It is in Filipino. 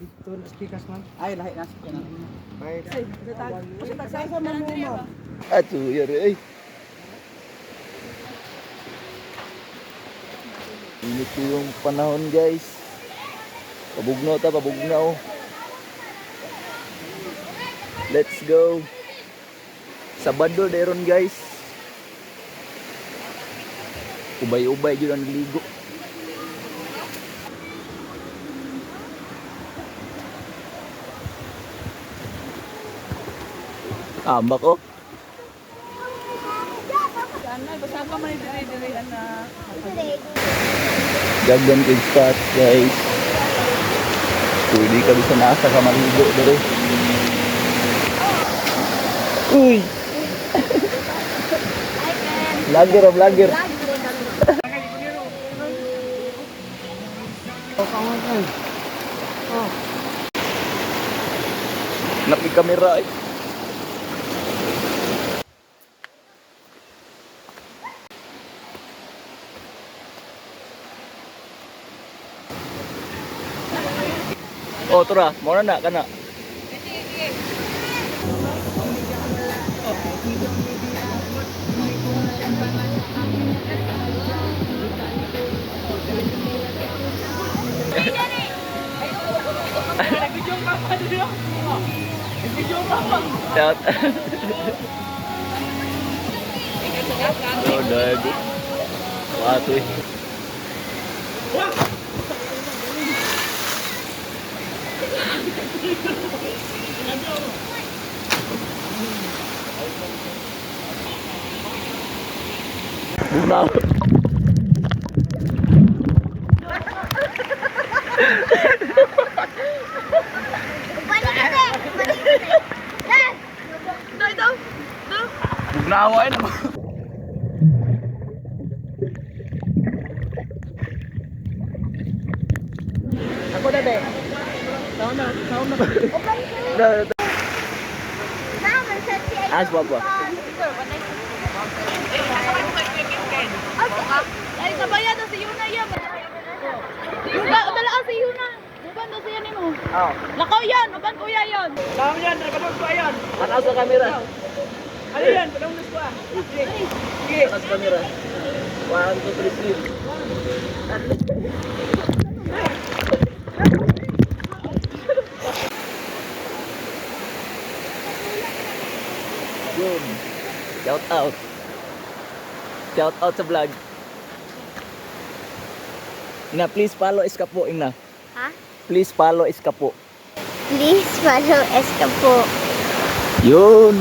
Dito na speakers man. Ay, lahi na sa na. Bye. Sa man mo. Ato, yari ay. Init yung panahon guys. Pabugnaw. Let's go. Sabado deron guys. Ubay-ubay jud ang ligo. Ambak oh. Gagdan kid spot guys. Pwede ka bisa nasa ka maligo dere. Uy. Vlogger. Naki kamera eh. Oh, tura, mau na kana. Shout. Oh, dago. Wato eh. Bugnaw. Bugnaw ay na. Ako na be. Taon na. As baba. Ay, sabayan na si Yuna yan. Dalaan si Yuna. Uban na siya ni mo. Oh. Lakaw yan, uban kuya yan. Taon yan, nakapag ko ayan. Ano sa kamera? Ano yan, padang nas ko ah. Sige. Ano sa kamera? 1 2 3 sleep. Yun. Shout out sa vlog. Ina, please follow Eskapo, Ina. Ha? Please follow Eskapo. Please follow Eskapo. Yun.